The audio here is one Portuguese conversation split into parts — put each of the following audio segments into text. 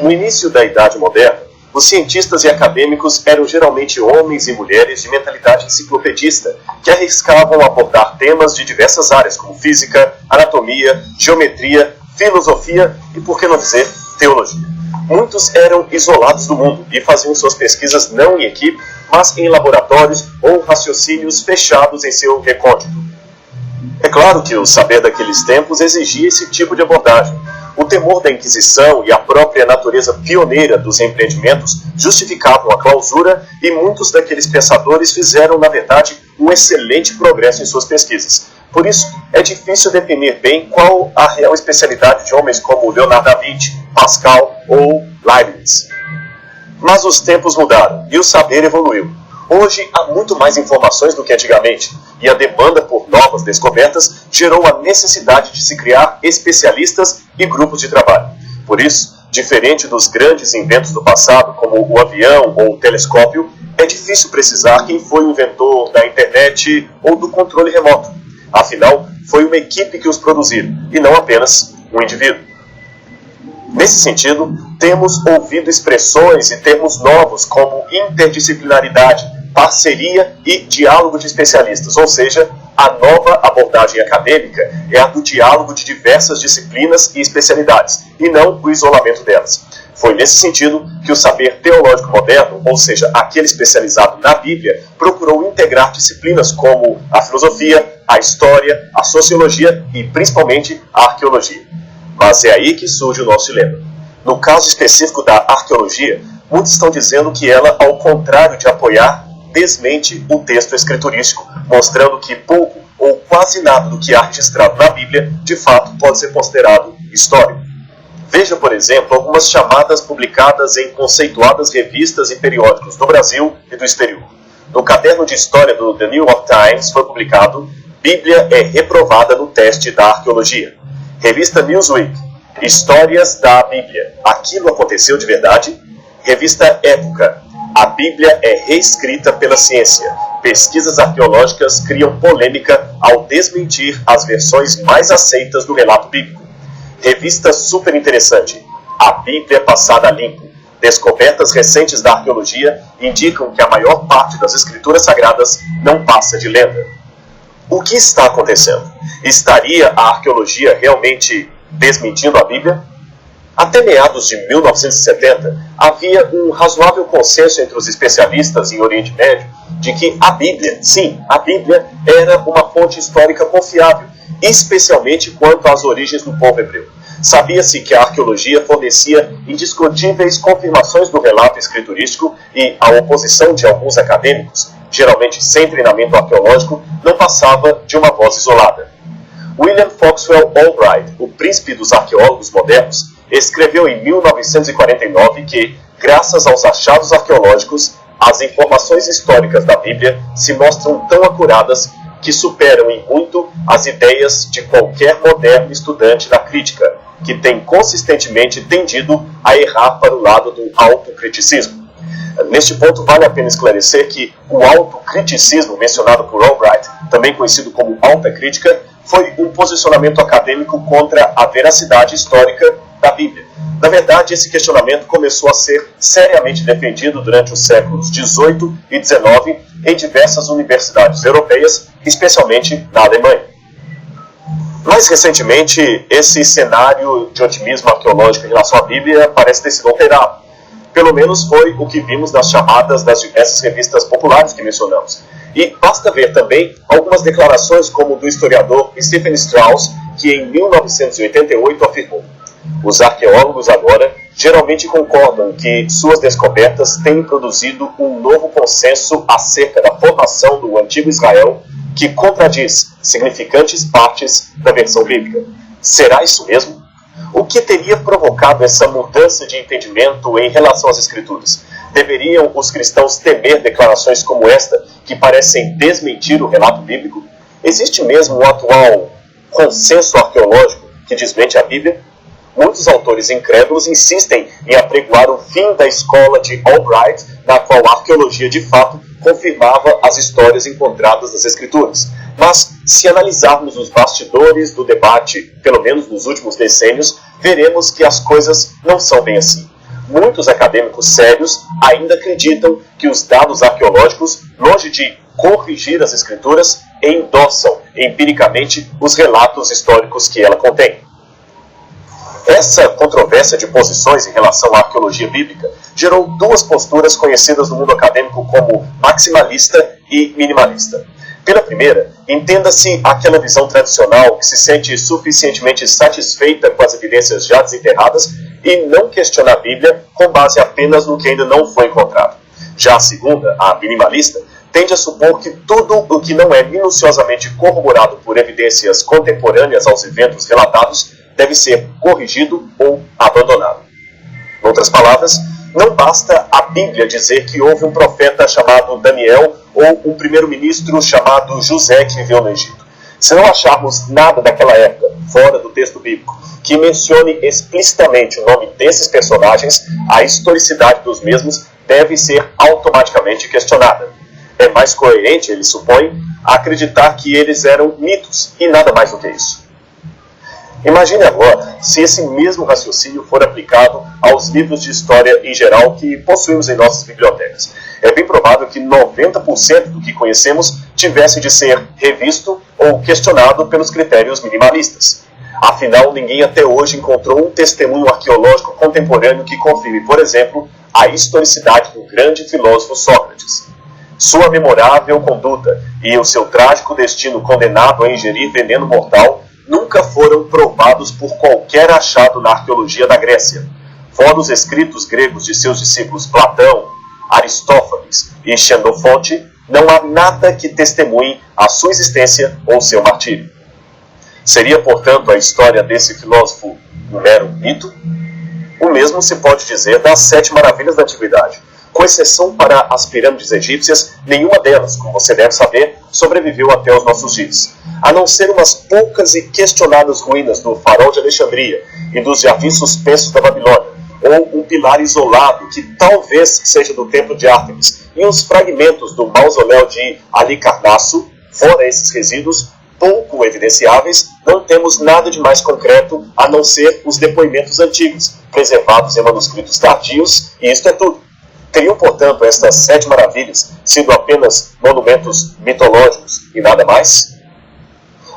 No início da Idade Moderna, os cientistas e acadêmicos eram geralmente homens e mulheres de mentalidade enciclopedista, que arriscavam abordar temas de diversas áreas, como física, anatomia, geometria, filosofia e, por que não dizer, teologia. Muitos eram isolados do mundo e faziam suas pesquisas não em equipe, mas em laboratórios ou raciocínios fechados em seu recôndito. É claro que o saber daqueles tempos exigia esse tipo de abordagem. O temor da Inquisição e a própria natureza pioneira dos empreendimentos justificavam a clausura e muitos daqueles pensadores fizeram, na verdade, um excelente progresso em suas pesquisas. Por isso, é difícil definir bem qual a real especialidade de homens como Leonardo da Vinci, Pascal ou Leibniz. Mas os tempos mudaram e o saber evoluiu. Hoje há muito mais informações do que antigamente, e a demanda por novas descobertas gerou a necessidade de se criar especialistas e grupos de trabalho. Por isso, diferente dos grandes inventos do passado, como o avião ou o telescópio, é difícil precisar quem foi o inventor da internet ou do controle remoto. Afinal, foi uma equipe que os produziu, e não apenas um indivíduo. Nesse sentido, temos ouvido expressões e termos novos como interdisciplinaridade, parceria e diálogo de especialistas, ou seja, a nova abordagem acadêmica é a do diálogo de diversas disciplinas e especialidades, e não o isolamento delas. Foi nesse sentido que o saber teológico moderno, ou seja, aquele especializado na Bíblia, procurou integrar disciplinas como a filosofia, a história, a sociologia e, principalmente, a arqueologia. Mas é aí que surge o nosso dilema. No caso específico da arqueologia, muitos estão dizendo que ela, ao contrário de apoiar, desmente o texto escriturístico, mostrando que pouco ou quase nada do que há registrado na Bíblia, de fato, pode ser considerado histórico. Veja, por exemplo, algumas chamadas publicadas em conceituadas revistas e periódicos do Brasil e do exterior. No caderno de história do The New York Times foi publicado Bíblia é reprovada no teste da arqueologia. Revista Newsweek, Histórias da Bíblia. Aquilo aconteceu de verdade? Revista Época, a Bíblia é reescrita pela ciência. Pesquisas arqueológicas criam polêmica ao desmentir as versões mais aceitas do relato bíblico. Revista super interessante, a Bíblia passada a limpo. Descobertas recentes da arqueologia indicam que a maior parte das escrituras sagradas não passa de lenda. O que está acontecendo? Estaria a arqueologia realmente desmentindo a Bíblia? Até meados de 1970, havia um razoável consenso entre os especialistas em Oriente Médio de que a Bíblia, sim, a Bíblia era uma fonte histórica confiável, especialmente quanto às origens do povo hebreu. Sabia-se que a arqueologia fornecia indiscutíveis confirmações do relato escriturístico e a oposição de alguns acadêmicos, geralmente sem treinamento arqueológico, não passava de uma voz isolada. William Foxwell Albright, o príncipe dos arqueólogos modernos, escreveu em 1949 que, graças aos achados arqueológicos, as informações históricas da Bíblia se mostram tão acuradas que superam em muito as ideias de qualquer moderno estudante da crítica, que tem consistentemente tendido a errar para o lado do autocriticismo. Neste ponto, vale a pena esclarecer que o autocriticismo mencionado por Albright, também conhecido como alta crítica, foi um posicionamento acadêmico contra a veracidade histórica da Bíblia. Na verdade, esse questionamento começou a ser seriamente defendido durante os séculos XVIII e XIX em diversas universidades europeias, especialmente na Alemanha. Mais recentemente, esse cenário de otimismo arqueológico em relação à Bíblia parece ter sido alterado. Pelo menos foi o que vimos nas chamadas das diversas revistas populares que mencionamos. E basta ver também algumas declarações como do historiador Stephen Strauss, que em 1988 afirmou: os arqueólogos agora geralmente concordam que suas descobertas têm produzido um novo consenso acerca da formação do antigo Israel que contradiz significantes partes da versão bíblica. Será isso mesmo? O que teria provocado essa mudança de entendimento em relação às Escrituras? Deveriam os cristãos temer declarações como esta, que parecem desmentir o relato bíblico? Existe mesmo um atual consenso arqueológico que desmente a Bíblia? Muitos autores incrédulos insistem em apregoar o fim da escola de Albright, na qual a arqueologia de fato confirmava as histórias encontradas nas Escrituras. Mas, se analisarmos os bastidores do debate, pelo menos nos últimos decênios, veremos que as coisas não são bem assim. muitos acadêmicos sérios ainda acreditam que os dados arqueológicos, longe de corrigir as escrituras, endossam empiricamente os relatos históricos que ela contém. Essa controvérsia de posições em relação à arqueologia bíblica gerou duas posturas conhecidas no mundo acadêmico como maximalista e minimalista. Pela primeira, entenda-se aquela visão tradicional que se sente suficientemente satisfeita com as evidências já desenterradas e não questiona a Bíblia com base apenas no que ainda não foi encontrado. Já a segunda, a minimalista, tende a supor que tudo o que não é minuciosamente corroborado por evidências contemporâneas aos eventos relatados deve ser corrigido ou abandonado. Em outras palavras, não basta a Bíblia dizer que houve um profeta chamado Daniel ou um primeiro-ministro chamado José que viveu no Egito. Se não acharmos nada daquela época, fora do texto bíblico, que mencione explicitamente o nome desses personagens, a historicidade dos mesmos deve ser automaticamente questionada. É mais coerente, ele supõe, acreditar que eles eram mitos e nada mais do que isso. Imagine agora se esse mesmo raciocínio for aplicado aos livros de história em geral que possuímos em nossas bibliotecas. É bem provável que 90% do que conhecemos tivesse de ser revisto ou questionado pelos critérios minimalistas. Afinal, ninguém até hoje encontrou um testemunho arqueológico contemporâneo que confirme, por exemplo, a historicidade do grande filósofo Sócrates. Sua memorável conduta e o seu trágico destino condenado a ingerir veneno mortal nunca foram provados por qualquer achado na arqueologia da Grécia. Fora os escritos gregos de seus discípulos Platão, Aristófanes e Xenofonte, não há nada que testemunhe a sua existência ou seu martírio. Seria, portanto, a história desse filósofo um mero mito? O mesmo se pode dizer das 7 maravilhas da antiguidade. Com exceção para as pirâmides egípcias, nenhuma delas, como você deve saber, sobreviveu até os nossos dias. A não ser umas poucas e questionadas ruínas do Farol de Alexandria e dos jardins suspensos da Babilônia, ou um pilar isolado que talvez seja do templo de Ártemis, e uns fragmentos do mausoléu de Halicarnasso, fora esses resíduos, pouco evidenciáveis, não temos nada de mais concreto a não ser os depoimentos antigos, preservados em manuscritos tardios, e isto é tudo. Teriam, portanto, estas 7 maravilhas sido apenas monumentos mitológicos e nada mais?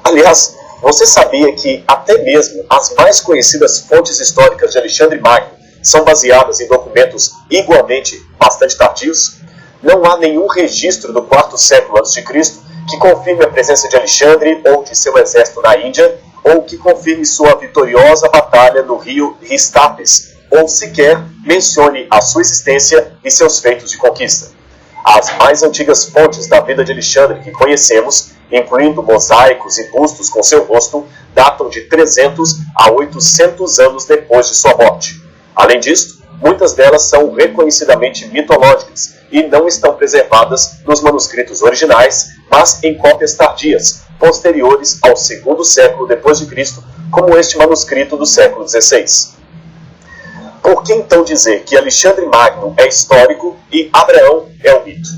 Aliás, você sabia que até mesmo as mais conhecidas fontes históricas de Alexandre Magno são baseadas em documentos igualmente bastante tardios? Não há nenhum registro do 4º século a.C. que confirme a presença de Alexandre ou de seu exército na Índia, ou que confirme sua vitoriosa batalha no rio Histapes, ou sequer mencione a sua existência e seus feitos de conquista. As mais antigas fontes da vida de Alexandre que conhecemos, incluindo mosaicos e bustos com seu rosto, datam de 300 a 800 anos depois de sua morte. Além disso, muitas delas são reconhecidamente mitológicas e não estão preservadas nos manuscritos originais, mas em cópias tardias, posteriores ao 2º século depois de Cristo, como este manuscrito do século XVI. Por que então dizer que Alexandre Magno é histórico e Abraão é um mito?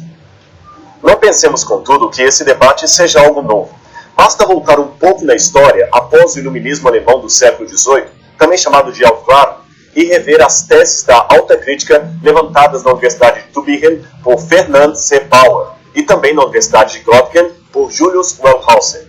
Não pensemos, contudo, que esse debate seja algo novo. Basta voltar um pouco na história após o iluminismo alemão do século XVIII, também chamado de Aufklärung, e rever as teses da alta crítica levantadas na Universidade de Tübingen por Ferdinand C. Bauer e também na Universidade de Göttingen por Julius Wellhausen.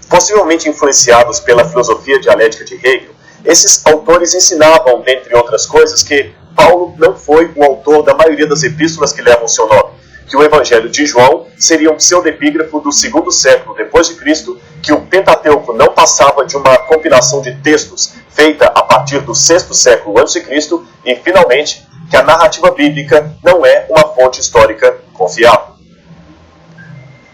Possivelmente influenciados pela filosofia dialética de Hegel, esses autores ensinavam, dentre outras coisas, que Paulo não foi o autor da maioria das epístolas que levam seu nome, que o Evangelho de João seria um pseudepígrafo do 2º século depois de Cristo, que o Pentateuco não passava de uma compilação de textos feita a partir do 6º século a.C. e, finalmente, que a narrativa bíblica não é uma fonte histórica confiável.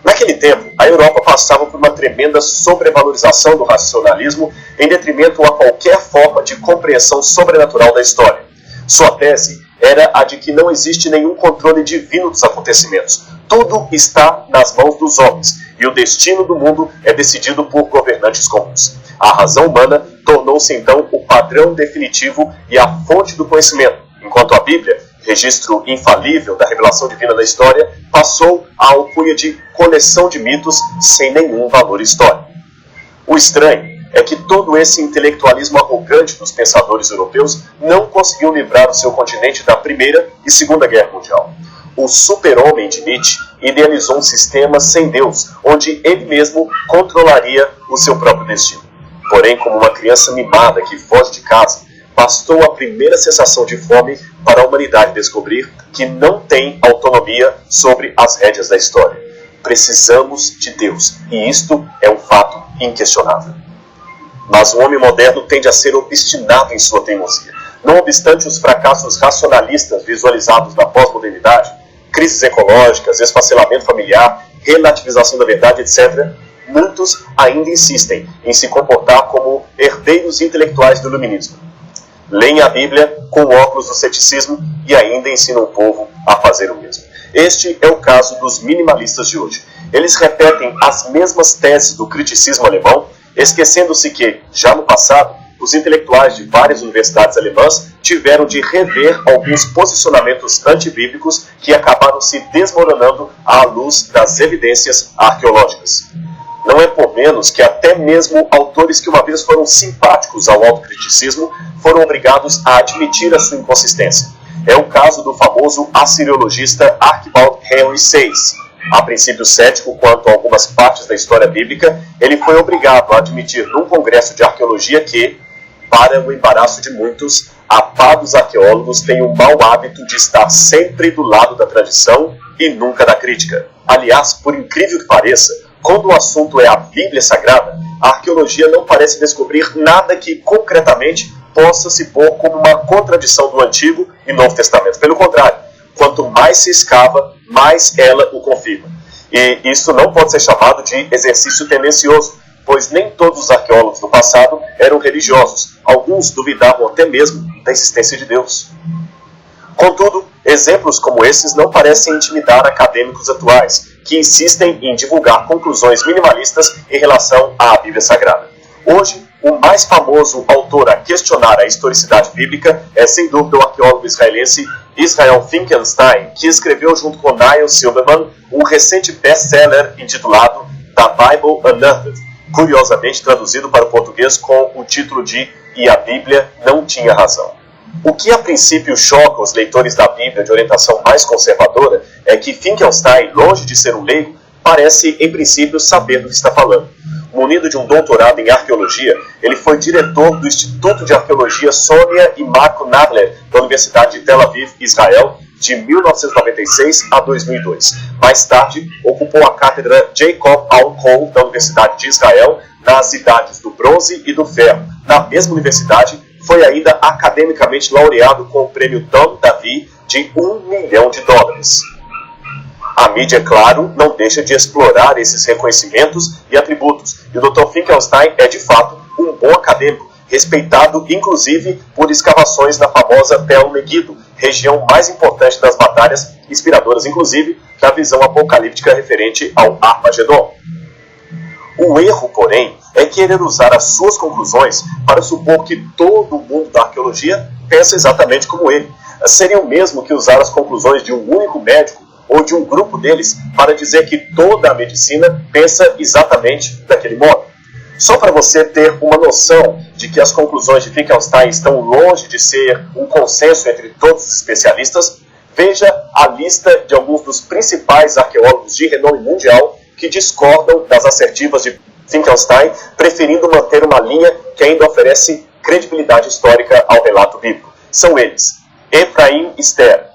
Naquele tempo, a Europa passava por uma tremenda sobrevalorização do racionalismo em detrimento a qualquer forma de compreensão sobrenatural da história. Sua tese era a de que não existe nenhum controle divino dos acontecimentos. Tudo está nas mãos dos homens, e o destino do mundo é decidido por governantes comuns. A razão humana tornou-se então o padrão definitivo e a fonte do conhecimento, enquanto a Bíblia, registro infalível da revelação divina da história, passou à alcunha de coleção de mitos sem nenhum valor histórico. O estranho é que todo esse intelectualismo arrogante dos pensadores europeus não conseguiu livrar o seu continente da Primeira e Segunda Guerra Mundial. O super-homem de Nietzsche idealizou um sistema sem Deus, onde ele mesmo controlaria o seu próprio destino. Porém, como uma criança mimada que foge de casa, bastou a primeira sensação de fome para a humanidade descobrir que não tem autonomia sobre as rédeas da história. Precisamos de Deus, e isto é um fato inquestionável. Mas o homem moderno tende a ser obstinado em sua teimosia. Não obstante os fracassos racionalistas visualizados na pós-modernidade, crises ecológicas, esfacelamento familiar, relativização da verdade, etc., muitos ainda insistem em se comportar como herdeiros intelectuais do iluminismo. Leem a Bíblia com óculos do ceticismo e ainda ensinam o povo a fazer o mesmo. Este é o caso dos minimalistas de hoje. Eles repetem as mesmas teses do criticismo alemão, esquecendo-se que, já no passado, os intelectuais de várias universidades alemãs tiveram de rever alguns posicionamentos antibíblicos que acabaram se desmoronando à luz das evidências arqueológicas. Não é por menos que até mesmo autores que uma vez foram simpáticos ao autocriticismo foram obrigados a admitir a sua inconsistência. É o caso do famoso assiriologista Archibald Henry Sayce. A princípio cético quanto a algumas partes da história bíblica, ele foi obrigado a admitir num congresso de arqueologia que, para o embaraço de muitos, a pá dos arqueólogos tem o mau hábito de estar sempre do lado da tradição e nunca da crítica. Aliás, por incrível que pareça, quando o assunto é a Bíblia Sagrada, a arqueologia não parece descobrir nada que concretamente possa se pôr como uma contradição do Antigo e Novo Testamento. Pelo contrário, quanto mais se escava, mais ela o confirma. E isso não pode ser chamado de exercício tendencioso, pois nem todos os arqueólogos do passado eram religiosos. Alguns duvidavam até mesmo da existência de Deus. Contudo, exemplos como esses não parecem intimidar acadêmicos atuais, que insistem em divulgar conclusões minimalistas em relação à Bíblia Sagrada. Hoje, o mais famoso autor a questionar a historicidade bíblica é, sem dúvida, o arqueólogo israelense Israel Finkelstein, que escreveu junto com Neil Silverman um recente best-seller intitulado The Bible Unearthed, curiosamente traduzido para o português com o título de E a Bíblia Não Tinha Razão. O que a princípio choca os leitores da Bíblia de orientação mais conservadora é que Finkelstein, longe de ser um leigo, parece, em princípio, saber do que está falando. Munido de um doutorado em arqueologia, ele foi diretor do Instituto de Arqueologia Sônia e Marco Nadler, da Universidade de Tel Aviv, Israel, de 1996 a 2002. Mais tarde, ocupou a cátedra Jacob Aul-Kol da Universidade de Israel, nas idades do Bronze e do Ferro. Na mesma universidade, foi ainda academicamente laureado com o prêmio Dom Davi de $1 milhão. A mídia, claro, não deixa de explorar esses reconhecimentos e atributos, e o Dr. Finkelstein é, de fato, um bom acadêmico, respeitado inclusive por escavações na famosa Tel Megiddo, região mais importante das batalhas, inspiradoras inclusive da visão apocalíptica referente ao Armagedon. O erro, porém, é querer usar as suas conclusões para supor que todo o mundo da arqueologia pensa exatamente como ele. Seria o mesmo que usar as conclusões de um único médico ou de um grupo deles para dizer que toda a medicina pensa exatamente daquele modo. Só para você ter uma noção de que as conclusões de Finkelstein estão longe de ser um consenso entre todos os especialistas, veja a lista de alguns dos principais arqueólogos de renome mundial que discordam das assertivas de Finkelstein, preferindo manter uma linha que ainda oferece credibilidade histórica ao relato bíblico. São eles: Efraim Ster,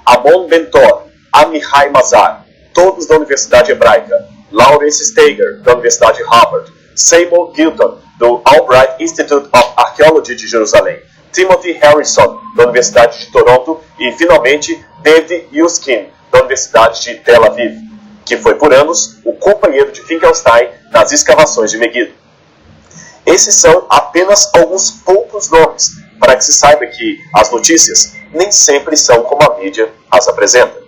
Amon Bentor, Amihai Mazar, todos da Universidade Hebraica, Lawrence Steiger, da Universidade de Harvard, Seymour Gilton, do Albright Institute of Archaeology de Jerusalém, Timothy Harrison, da Universidade de Toronto e, finalmente, David Yuskin, da Universidade de Tel Aviv, que foi por anos o companheiro de Finkelstein nas escavações de Megiddo. Esses são apenas alguns poucos nomes, para que se saiba que as notícias nem sempre são como a mídia as apresenta.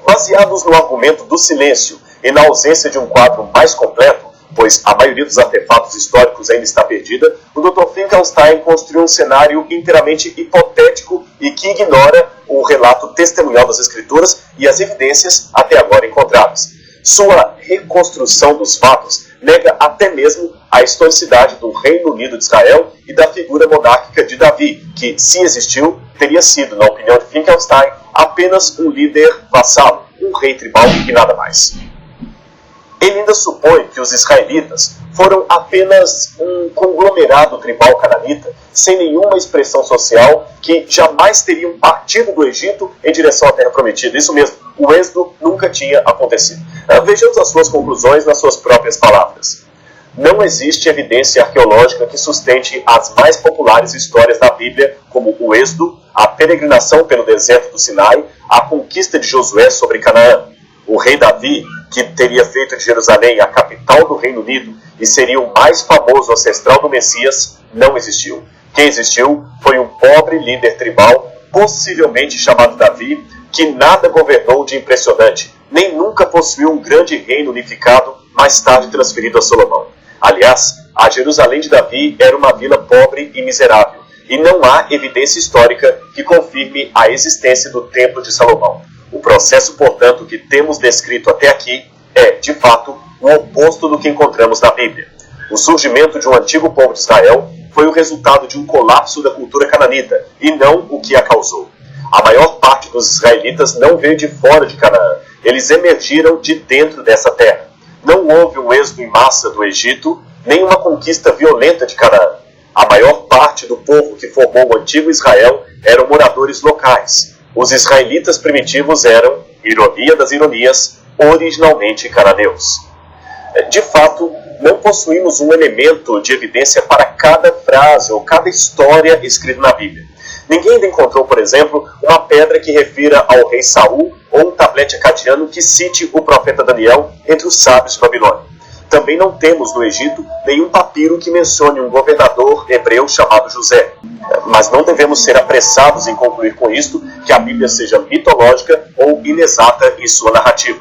Baseados no argumento do silêncio e na ausência de um quadro mais completo, pois a maioria dos artefatos históricos ainda está perdida, o Dr. Finkelstein construiu um cenário inteiramente hipotético e que ignora o relato testemunhal das Escrituras e as evidências até agora encontradas. Sua reconstrução dos fatos nega até mesmo a historicidade do Reino Unido de Israel e da figura monárquica de Davi, que, se existiu, teria sido, na opinião de Finkelstein, apenas um líder vassalo, um rei tribal e nada mais. Ele ainda supõe que os israelitas foram apenas um conglomerado tribal cananita, sem nenhuma expressão social, que jamais teriam partido do Egito em direção à Terra Prometida. Isso mesmo, o êxodo nunca tinha acontecido. Vejamos as suas conclusões nas suas próprias palavras. Não existe evidência arqueológica que sustente as mais populares histórias da Bíblia, como o êxodo, a peregrinação pelo deserto do Sinai, a conquista de Josué sobre Canaã. O rei Davi, que teria feito de Jerusalém a capital do Reino Unido e seria o mais famoso ancestral do Messias, não existiu. Quem existiu foi um pobre líder tribal, possivelmente chamado Davi, que nada governou de impressionante, nem nunca possuiu um grande reino unificado, mais tarde transferido a Salomão. Aliás, a Jerusalém de Davi era uma vila pobre e miserável, e não há evidência histórica que confirme a existência do Templo de Salomão. O processo, portanto, que temos descrito até aqui é, de fato, o oposto do que encontramos na Bíblia. O surgimento de um antigo povo de Israel foi o resultado de um colapso da cultura cananita, e não o que a causou. A maior parte dos israelitas não veio de fora de Canaã, eles emergiram de dentro dessa terra. Não houve um êxodo em massa do Egito, nem uma conquista violenta de Canaã. A maior parte do povo que formou o antigo Israel eram moradores locais. Os israelitas primitivos eram, ironia das ironias, originalmente cananeus. De fato, não possuímos um elemento de evidência para cada frase ou cada história escrita na Bíblia. Ninguém ainda encontrou, por exemplo, uma pedra que refira ao rei Saul ou um tablete acadiano que cite o profeta Daniel entre os sábios de Babilônia. Também não temos no Egito nenhum papiro que mencione um governador hebreu chamado José. Mas não devemos ser apressados em concluir com isto que a Bíblia seja mitológica ou inexata em sua narrativa.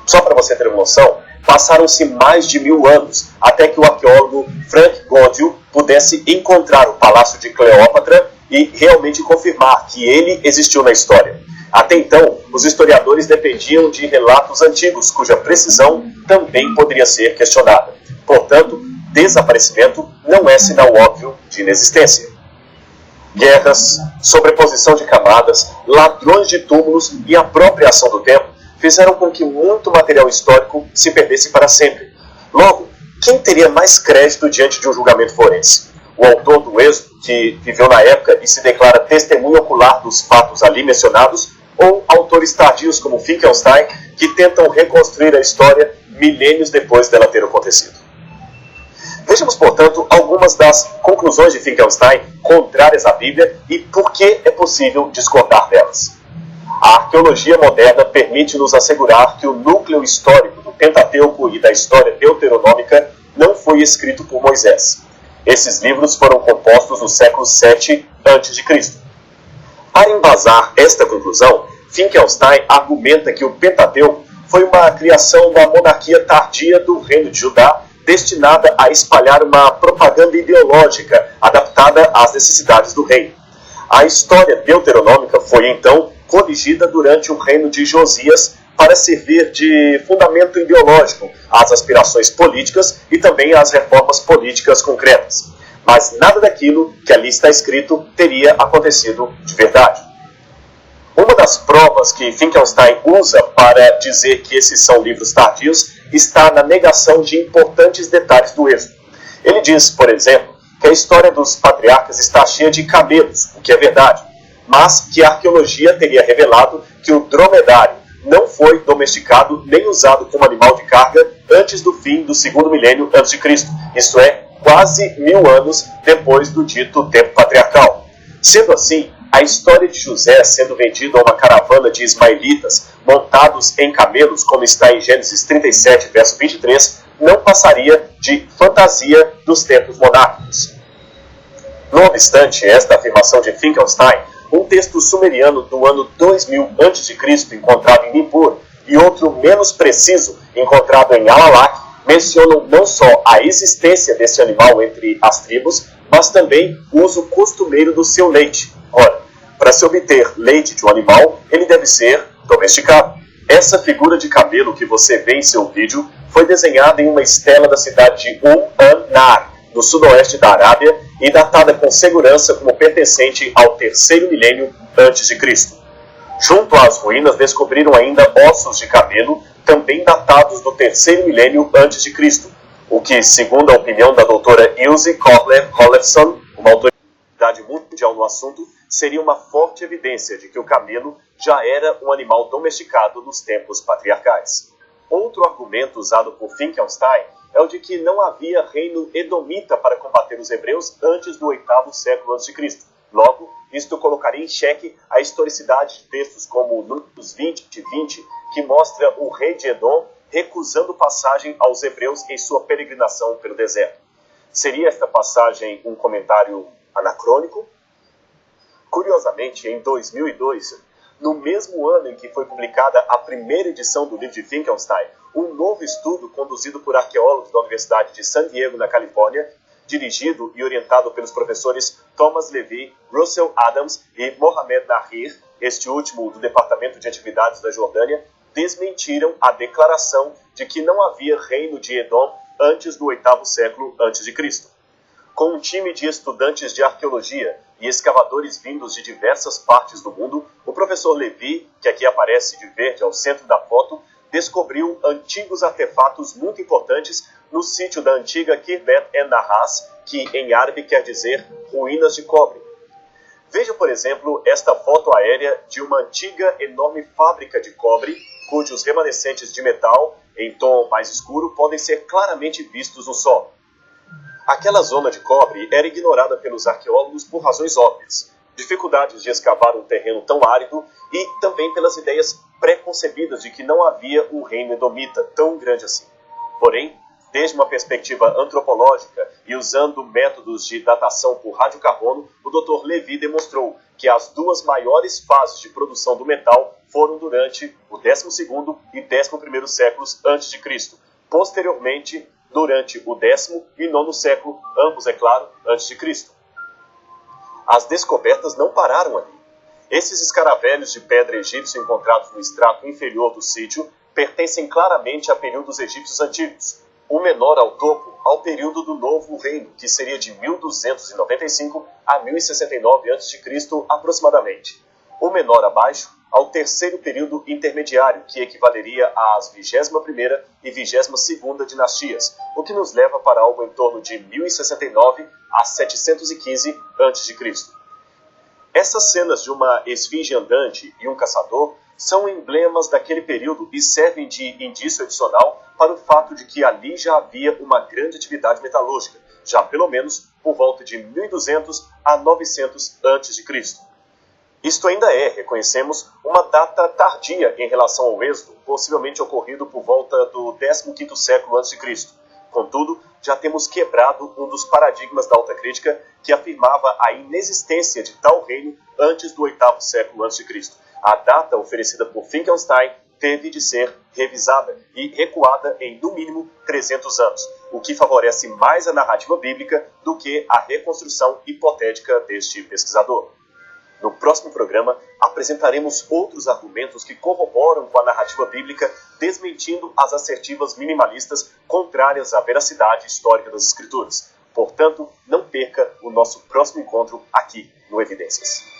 Só para você ter uma noção, passaram-se mais de 1000 anos até que o arqueólogo Frank Godiel pudesse encontrar o palácio de Cleópatra e realmente confirmar que ele existiu na história. Até então, os historiadores dependiam de relatos antigos, cuja precisão também poderia ser questionada. Portanto, desaparecimento não é sinal óbvio de inexistência. Guerras, sobreposição de camadas, ladrões de túmulos e a própria ação do tempo fizeram com que muito material histórico se perdesse para sempre. Logo, quem teria mais crédito diante de um julgamento forense? O autor do Êxodo, que viveu na época e se declara testemunha ocular dos fatos ali mencionados, ou autores tardios como Finkelstein, que tentam reconstruir a história milênios depois dela ter acontecido. Vejamos, portanto, algumas das conclusões de Finkelstein contrárias à Bíblia e por que é possível discordar delas. A arqueologia moderna permite-nos assegurar que o núcleo histórico do Pentateuco e da história deuteronômica não foi escrito por Moisés. Esses livros foram compostos no século VII a.C. Para embasar esta conclusão, Finkelstein argumenta que o Pentateuco foi uma criação da monarquia tardia do Reino de Judá, destinada a espalhar uma propaganda ideológica adaptada às necessidades do reino. A história deuteronômica foi, então, corrigida durante o reino de Josias para servir de fundamento ideológico às aspirações políticas e também às reformas políticas concretas. Mas nada daquilo que ali está escrito teria acontecido de verdade. Uma das provas que Finkelstein usa para dizer que esses são livros tardios está na negação de importantes detalhes do Êxodo. Ele diz, por exemplo, que a história dos patriarcas está cheia de camelos, o que é verdade, mas que a arqueologia teria revelado que o dromedário não foi domesticado nem usado como animal de carga antes do fim do segundo milênio a.C., isto é, quase 1000 anos depois do dito tempo patriarcal. Sendo assim, a história de José sendo vendido a uma caravana de ismaelitas montados em camelos, como está em Gênesis 37, verso 23, não passaria de fantasia dos tempos monárquicos. Não obstante esta afirmação de Finkelstein, um texto sumeriano do ano 2000 a.C., encontrado em Nippur, e outro menos preciso, encontrado em Alalak, mencionam não só a existência desse animal entre as tribos, mas também o uso costumeiro do seu leite. Ora, para se obter leite de um animal, ele deve ser domesticado. Essa figura de camelo que você vê em seu vídeo foi desenhada em uma estela da cidade de An-Nar, no sudoeste da Arábia, e datada com segurança como pertencente ao terceiro milênio antes de Cristo. Junto às ruínas descobriram ainda ossos de camelo, também datados do terceiro milênio antes de Cristo, o que, segundo a opinião da doutora Ilse Kohlefson, uma autoridade mundial no assunto, seria uma forte evidência de que o camelo já era um animal domesticado nos tempos patriarcais. Outro argumento usado por Finkelstein é o de que não havia reino edomita para combater os hebreus antes do 8º século a.C. Logo, isto colocaria em xeque a historicidade de textos como Números 20, que mostra o rei de Edom recusando passagem aos hebreus em sua peregrinação pelo deserto. Seria esta passagem um comentário anacrônico? Curiosamente, em 2002, no mesmo ano em que foi publicada a primeira edição do livro de Finkelstein, um novo estudo conduzido por arqueólogos da Universidade de San Diego, na Califórnia, dirigido e orientado pelos professores Thomas Levy, Russell Adams e Mohamed Nahir, este último do Departamento de Antiguidades da Jordânia, desmentiram a declaração de que não havia reino de Edom antes do 8º século a.C. Com um time de estudantes de arqueologia e escavadores vindos de diversas partes do mundo, o professor Levy, que aqui aparece de verde ao centro da foto, descobriu antigos artefatos muito importantes no sítio da antiga Khirbet en-Nahas, que em árabe quer dizer ruínas de cobre. Veja, por exemplo, esta foto aérea de uma antiga enorme fábrica de cobre, cujos remanescentes de metal, em tom mais escuro, podem ser claramente vistos no solo. Aquela zona de cobre era ignorada pelos arqueólogos por razões óbvias, dificuldades de escavar um terreno tão árido e também pelas ideias preconcebidas de que não havia um reino edomita tão grande assim. Porém, desde uma perspectiva antropológica e usando métodos de datação por radiocarbono, o Dr. Levy demonstrou que as duas maiores fases de produção do metal foram durante o 12º e 11º séculos a.C., posteriormente durante o 10º e 9º século, ambos, é claro, antes de Cristo. As descobertas não pararam ali. Esses escaravelhos de pedra egípcio encontrados no extrato inferior do sítio pertencem claramente a períodos egípcios antigos, o menor ao topo ao período do Novo Reino, que seria de 1295 a 1069 a.C. aproximadamente. O menor abaixo ao terceiro período intermediário, que equivaleria às 21ª e 22ª dinastias, o que nos leva para algo em torno de 1069 a 715 a.C. Essas cenas de uma esfinge andante e um caçador são emblemas daquele período e servem de indício adicional para o fato de que ali já havia uma grande atividade metalúrgica, já pelo menos por volta de 1200 a 900 a.C. Isto ainda é, reconhecemos, uma data tardia em relação ao êxodo, possivelmente ocorrido por volta do 15º século a.C. Contudo, já temos quebrado um dos paradigmas da alta crítica que afirmava a inexistência de tal reino antes do 8º século a.C. A data oferecida por Finkelstein teve de ser revisada e recuada em, no mínimo, 300 anos, o que favorece mais a narrativa bíblica do que a reconstrução hipotética deste pesquisador. No próximo programa, apresentaremos outros argumentos que corroboram com a narrativa bíblica, desmentindo as assertivas minimalistas contrárias à veracidade histórica das Escrituras. Portanto, não perca o nosso próximo encontro aqui no Evidências.